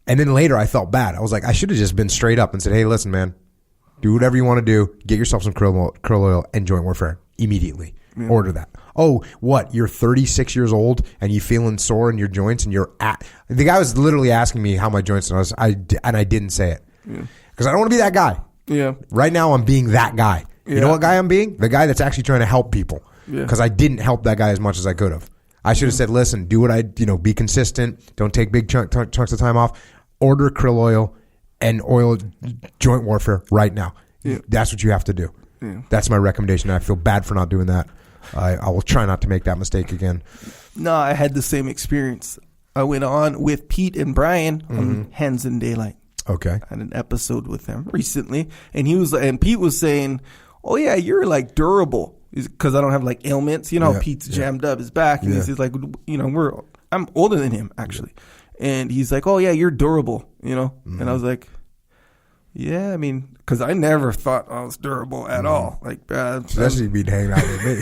And then later I felt bad. I was like, I should have just been straight up and said, hey, listen, man, do whatever you want to do. Get yourself some krill oil and joint warfare immediately. Yeah. Order that. Oh, what? You're 36 years old and you feeling sore in your joints and the guy was literally asking me how my joints are. I didn't say it because I don't want to be that guy. Yeah. Right now I'm being that guy. You know what guy I'm being? The guy that's actually trying to help people because I didn't help that guy as much as I could have. I should have said, listen, do what be consistent. Don't take big chunks of time off. Order krill oil and oil joint warfare right now. Yeah. That's what you have to do. Yeah. That's my recommendation. I feel bad for not doing that. I will try not to make that mistake again. No, I had the same experience. I went on with Pete and Brian on Hands in Daylight. Okay. I had an episode with them recently, and Pete was saying, oh yeah, you're like durable because I don't have like ailments. Pete's jammed up his back and he's like, I'm older than him actually. And he's like, oh yeah, you're durable, and I was like, yeah, I mean, because I never thought I was durable at all. Like, especially being hanging out with me.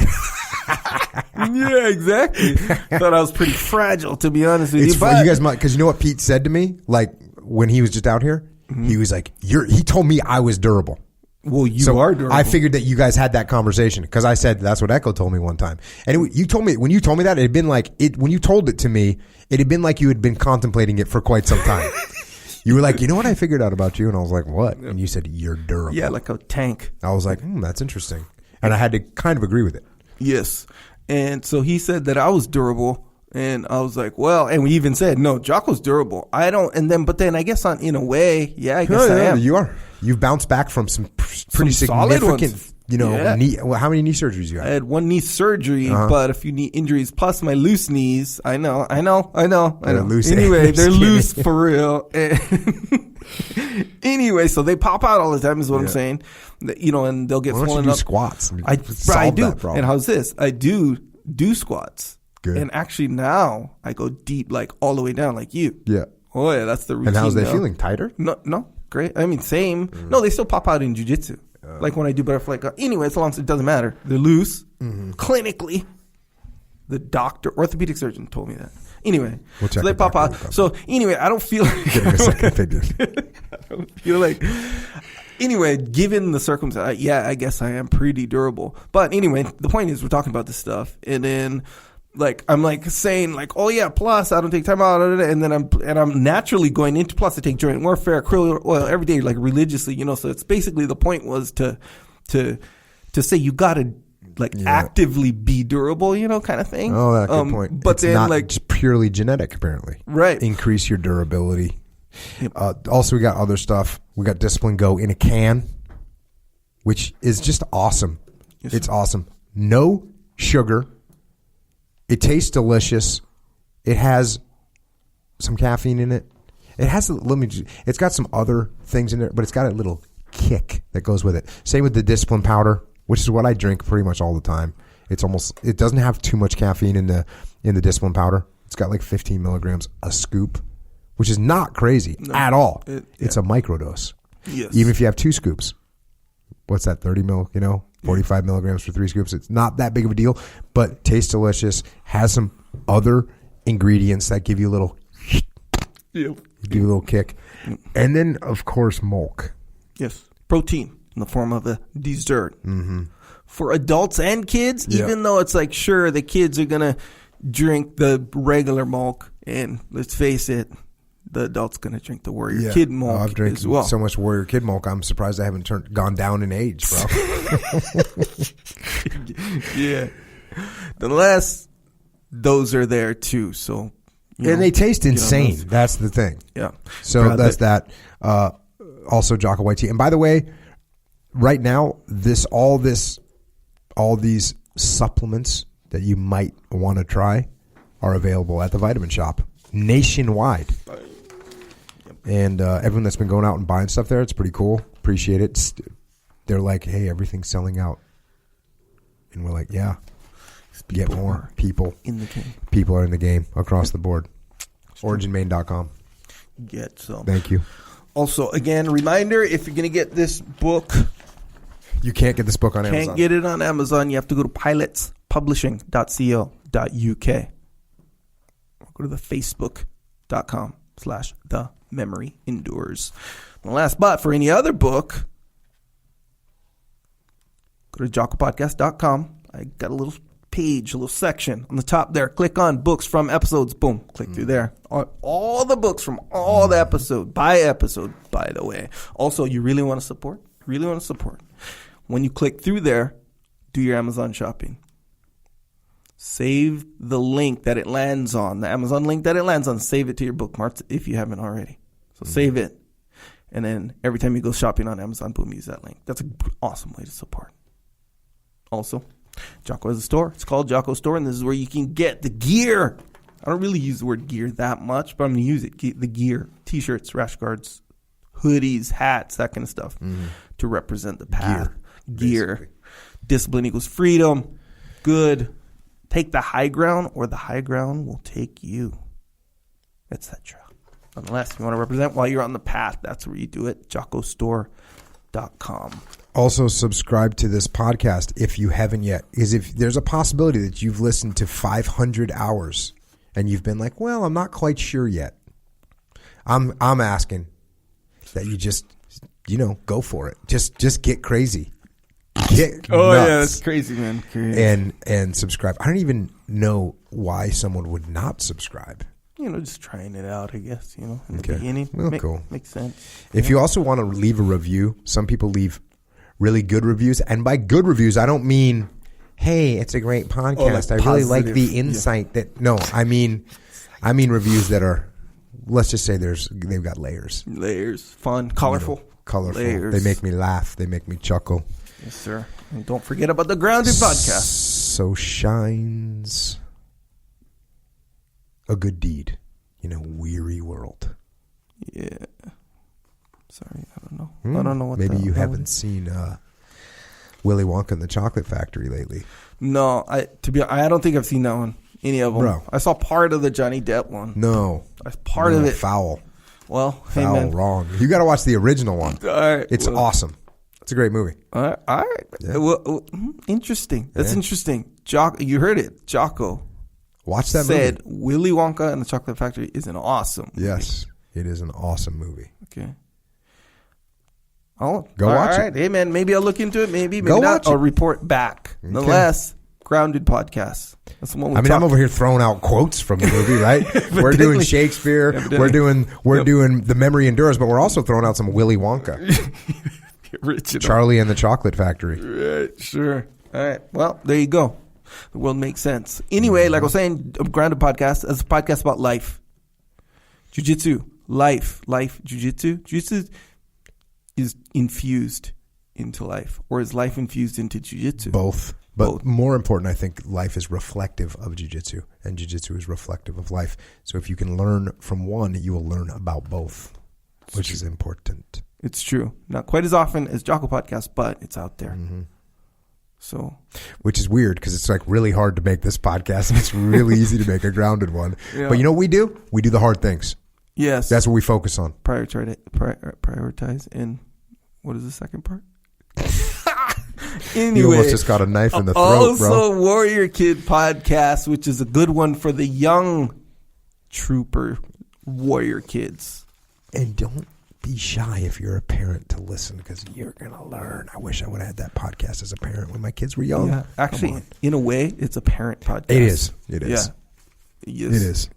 Yeah, exactly. Thought I was pretty fragile, to be honest with you. But you guys might, because you know what Pete said to me, like when he was just out here, he was like, he told me I was durable. Well, you are durable. I figured that you guys had that conversation because I said that's what Echo told me one time. And when you told me that, it had been like when you told it to me, it had been like you had been contemplating it for quite some time. You were like, you know what I figured out about you? And I was like, what? And you said, you're durable. Yeah, like a tank. I was like, that's interesting. And I had to kind of agree with it. Yes. And so he said that I was durable. And I was like, well, and we even said, no, Jocko's durable. I don't, but then I guess in a way, I guess I am. You are. You've bounced back from some pretty significant, how many knee surgeries you had? I had one knee surgery, but a few knee injuries, plus my loose knees. I know. Loose anyway, they're loose for real. Anyway, so they pop out all the time is what I'm saying. And they'll get swollen up. Squats. I do. And how's this? I do squats. Good. And actually now I go deep, like all the way down, like you. Yeah. Oh yeah, that's the routine. And how's that feeling? Tighter? No, great. I mean, same. No, they still pop out in jiu-jitsu. Like when I do butterfly. Anyway, as long as it doesn't matter. They're loose. Clinically, the orthopedic surgeon told me that. Anyway, so they pop out. So anyway, I don't feel like. Anyway, given the circumstance, I guess I am pretty durable. But anyway, the point is we're talking about this stuff, and then. Like I'm like saying like, oh yeah, plus I don't take time out, and then I'm naturally going into plus I take joint warfare, krill oil every day, like religiously, So it's basically the point was to say you gotta actively be durable, kind of thing. Oh, that's a good point. But it's then not just purely genetic, apparently. Right. Increase your durability. Yep. Also, we got other stuff. We got Discipline Go in a can, which is just awesome. Yes, it's awesome. No sugar. It tastes delicious. It has some caffeine in it. It's got some other things in there, but it's got a little kick that goes with it. Same with the Discipline powder, which is what I drink pretty much all the time. It doesn't have too much caffeine in the Discipline powder. It's got like 15 milligrams a scoop, which is not crazy at all. It's a microdose. Yes. Even if you have 2 scoops. What's that, 30 mil, 45 milligrams for 3 scoops. It's not that big of a deal, but tastes delicious. Has some other ingredients that give you a little, kick. And then, of course, milk. Yes, protein in the form of a dessert. Mm-hmm. For adults and kids, even though it's like, sure, the kids are going to drink the regular milk, and let's face it, the adult's going to drink the Warrior Kid milk. I've drank so much Warrior Kid milk, I'm surprised I haven't gone down in age, bro. Yeah. The less, those are there too. So, and they taste insane. That's the thing. Yeah. So that's that. Also, Jocko White tea. And by the way, right now, all these supplements that you might want to try are available at the Vitamin Shop nationwide. And everyone that's been going out and buying stuff there, it's pretty cool. Appreciate it. They're like, hey, everything's selling out. And we're like, yeah. Get more people in the game. People are in the game across the board. OriginMain.com. Get some. Thank you. Also, again, reminder, if you're going to get this book. You can't get this book on Amazon. Can't get it on Amazon. You have to go to pilotspublishing.co.uk. Or go to the facebook.com. amazon.com/thememoryendures. The last but for any other book, go to jockopodcast.com. I got a little page, a little section on the top there. Click on books from episodes. Boom. Click through there. All the books from all the episode, by the way. Also, you really want to support? When you click through there, do your Amazon shopping. Save the link that it lands on, the Amazon link that it lands on. Save it to your bookmarks if you haven't already. So save it. And then every time you go shopping on Amazon, boom, use that link. That's an awesome way to support. Also, Jocko has a store. It's called Jocko Store, and this is where you can get the gear. I don't really use the word gear that much, but I'm going to use it. The gear, T-shirts, rash guards, hoodies, hats, that kind of stuff to represent the path. Gear. Discipline equals freedom. Good. Take the high ground, or the high ground will take you, etc. Unless you want to represent while you're on the path, that's where you do it. JockoStore.com. Also, subscribe to this podcast if you haven't yet. Because if there's a possibility that you've listened to 500 hours and you've been like, well, I'm not quite sure yet. I'm asking that you just, go for it. Just get crazy. Get nuts. Yeah, that's crazy, man. Crazy. And subscribe. I don't even know why someone would not subscribe. Just trying it out, I guess, in the beginning. Well, cool. Makes sense. If you also want to leave a review, some people leave really good reviews. And by good reviews, I don't mean, hey, it's a great podcast. I really like the insight that, no, I mean reviews that are, let's just say they've got layers. Layers. Fun. Colorful. Colorful. Layers. They make me laugh. They make me chuckle. Yes, sir. And don't forget about the Grounded Podcast. So shines a good deed in a weary world. Yeah. Sorry, I don't know. I don't know what. Maybe you haven't seen Willy Wonka and the Chocolate Factory lately. No, I don't think I've seen that one. Any of them? Bro. I saw part of the Johnny Depp one. No, part of it. Foul. Well, foul. Hey, man. Wrong. You got to watch the original one. All right, it's awesome. It's a great movie. All right. Yeah. Well, interesting. That's interesting. You heard it. Jocko. Watch that said movie. Willy Wonka and the Chocolate Factory is an awesome movie. Yes, it is an awesome movie. Okay. Oh, go watch it. All right. Hey, man, maybe I'll look into it. Maybe not. I'll report back. Okay. Nonetheless, Grounded Podcast. That's the one I'm over here throwing out quotes from the movie, right? We're doing Shakespeare. Evidently. We're doing The Memory Endures, but we're also throwing out some Willy Wonka. Charlie and the Chocolate Factory. Right, sure. All right. Well, there you go. The world makes sense. Anyway, like I was saying, Grounded Podcast is a podcast about life. Jiu-jitsu. Life, jiu-jitsu. Jiu-jitsu is infused into life, or is life infused into jiu-jitsu? Both. But more important, I think life is reflective of jiu-jitsu, and jiu-jitsu is reflective of life. So if you can learn from one, you will learn about both, which is important. It's true. Not quite as often as Jocko Podcast, but it's out there. So, which is weird because it's like really hard to make this podcast, and it's really easy to make a grounded one. Yeah. But you know what we do? We do the hard things. Yes, that's what we focus on. Prioritize. And what is the second part? Anyway, you almost just got a knife in the throat, also, bro. Also, Warrior Kid Podcast, which is a good one for the young trooper warrior kids. And don't be shy if you're a parent to listen, because you're going to learn. I wish I would have had that podcast as a parent when my kids were young. Yeah, actually, in a way, it's a parent podcast. It is. Yeah. It is.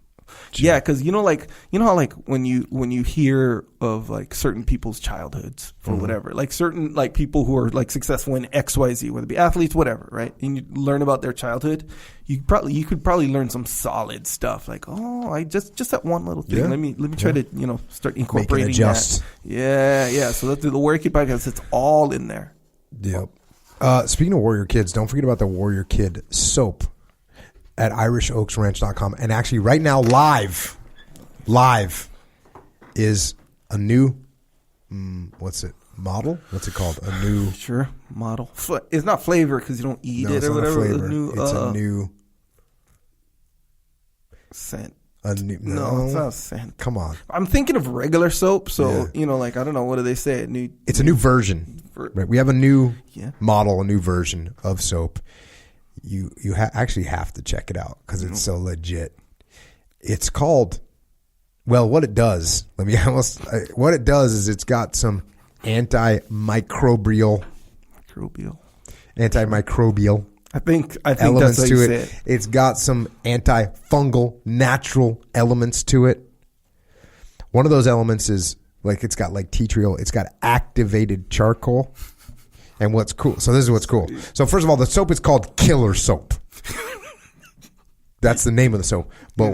Yeah, because you know how like when you hear of like certain people's childhoods or whatever, like certain like people who are like successful in XYZ, whether it be athletes, whatever, right? And you learn about their childhood, you could probably learn some solid stuff. Like, I just that one little thing. Yeah. Let me try to start incorporating adjust. that. Yeah. So that's the Warrior Kid Podcast. It's all in there. Yep. Speaking of Warrior Kids, don't forget about the Warrior Kid soap at IrishOaksRanch.com. And actually right now, live is a new, what's it, model? What's it called? A new... Sure, model. It's not flavor because you don't eat it or whatever. It's a new... Scent. No, it's not a scent. Come on. I'm thinking of regular soap, so, like, I don't know, what do they say? It's a new version. Right? We have a new model, a new version of soap. You actually have to check it out because it's so legit. It's called Well, what it does, what it does is it's got some antimicrobial I think elements that's to what it. It's got some antifungal natural elements to it. One of those elements is like it's got like tea tree oil. It's got activated charcoal. And what's cool? So this is what's cool. So first of all, the soap is called Killer Soap. That's the name of the soap. But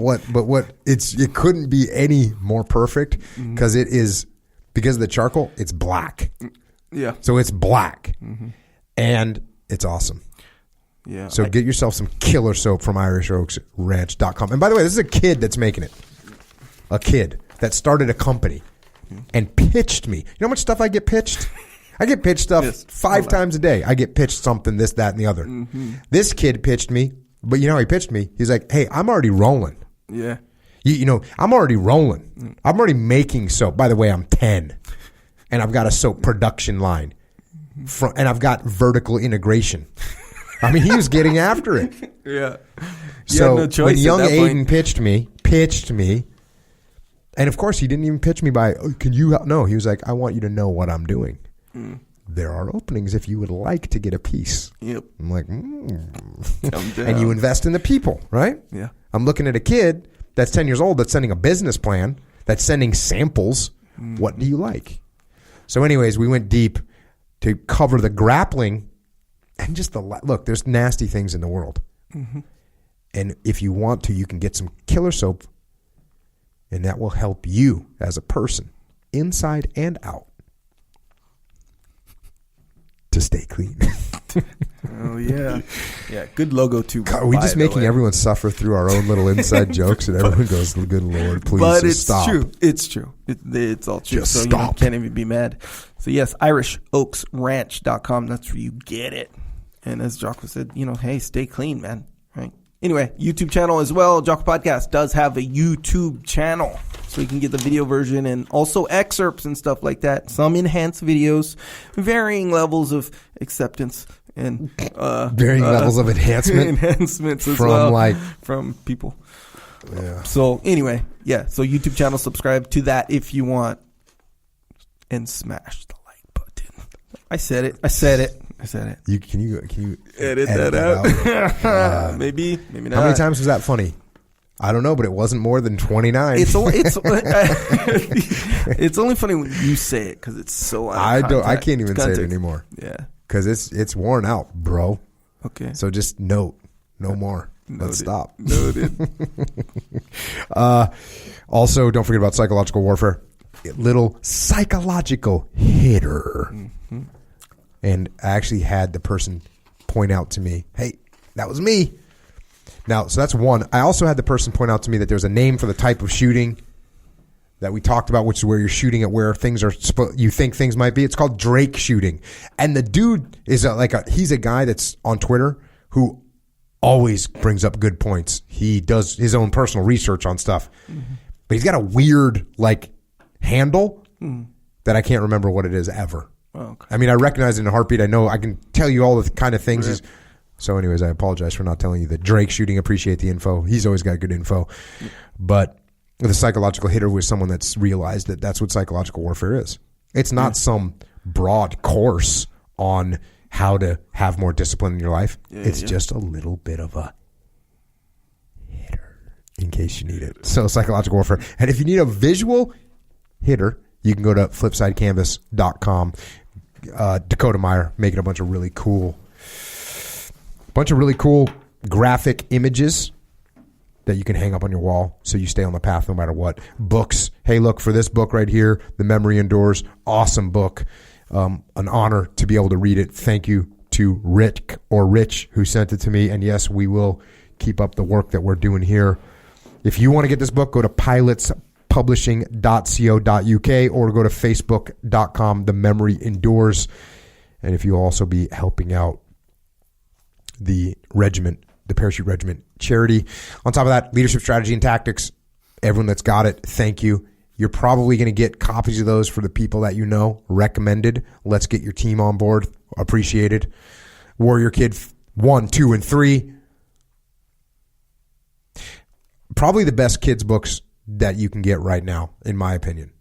it couldn't be any more perfect because it is, because of the charcoal, it's black. Yeah. So it's black. And it's awesome. Yeah. So get yourself some Killer Soap from IrishOaksRanch.com. And by the way, this is a kid that's making it. A kid that started a company and pitched me. You know how much stuff I get pitched? I get pitched stuff 5 times a day. I get pitched something, this, that, and the other. This kid pitched me. But you know how he pitched me? He's like, hey, I'm already rolling. Yeah. You know, I'm already rolling. I'm already making soap. By the way, I'm 10. And I've got a soap production line. And I've got vertical integration. I mean, he was getting after it. Yeah. So no choice when young at that Aiden point. pitched me, and of course he didn't even pitch me by, oh, can you help? No, he was like, I want you to know what I'm doing. There are openings if you would like to get a piece. Yep. I'm like, and you invest in the people, right? Yeah. I'm looking at a kid that's 10 years old that's sending a business plan, that's sending samples. What do you like? So anyways, we went deep to cover the grappling and just look, there's nasty things in the world. And if you want to, you can get some Killer Soap, and that will help you as a person, inside and out, to stay clean. Oh, yeah. Yeah, good logo, too. God, are we just making everyone suffer through our own little inside jokes, and everyone goes, good Lord, please but just stop. True. It's true. It's all true. Just so stop. You can't even be mad. So, yes, IrishOaksRanch.com. That's where you get it. And as Jocko said, hey, stay clean, man. Right? Anyway, YouTube channel as well. Jocko Podcast does have a YouTube channel, so you can get the video version and also excerpts and stuff like that. Some enhanced videos, varying levels of acceptance and varying levels of enhancements as from people. Yeah. So anyway, so YouTube channel, subscribe to that if you want, and smash the like button. I said it. Can you edit that out? Maybe not. How many times was that funny? I don't know, but it wasn't more than 29. It's only funny when you say it because it's so. I can't even say it anymore. Yeah, because it's worn out, bro. Okay. So just no more. Let's stop. Noted. Also, don't forget about psychological warfare. Little psychological hitter. And I actually had the person point out to me, hey, that was me. Now, so that's one. I also had the person point out to me that there's a name for the type of shooting that we talked about, which is where you're shooting at where things are, you think things might be. It's called Drake shooting. And the dude is he's a guy that's on Twitter who always brings up good points. He does his own personal research on stuff. But he's got a weird, handle that I can't remember what it is ever. Oh, okay. I mean, I recognize it in a heartbeat. I know I can tell you all the kind of things. Right. So anyways, I apologize for not telling you that Drake shooting. Appreciate the info. He's always got good info. But the psychological hitter was someone that's realized that that's what psychological warfare is. It's not some broad course on how to have more discipline in your life. It's just a little bit of a hitter in case you need it. So psychological warfare. And if you need a visual hitter, you can go to flipsidecanvas.com. Dakota Meyer making a bunch of really cool graphic images that you can hang up on your wall so you stay on the path no matter what. Books. Hey, look, for this book right here, The Memory Endures. Awesome book. An honor to be able to read it. Thank you to Rich who sent it to me. And yes, we will keep up the work that we're doing here. If you want to get this book, go to pilotpublishing.co.uk or go to facebook.com. The Memory Endures. And if you'll also be helping out the regiment, the Parachute Regiment charity. On top of that, leadership strategy and tactics. Everyone that's got it, thank you. You're probably going to get copies of those for the people that you know. Recommended. Let's get your team on board. Appreciated. Warrior Kid 1, 2, and 3. Probably the best kids books that you can get right now, in my opinion.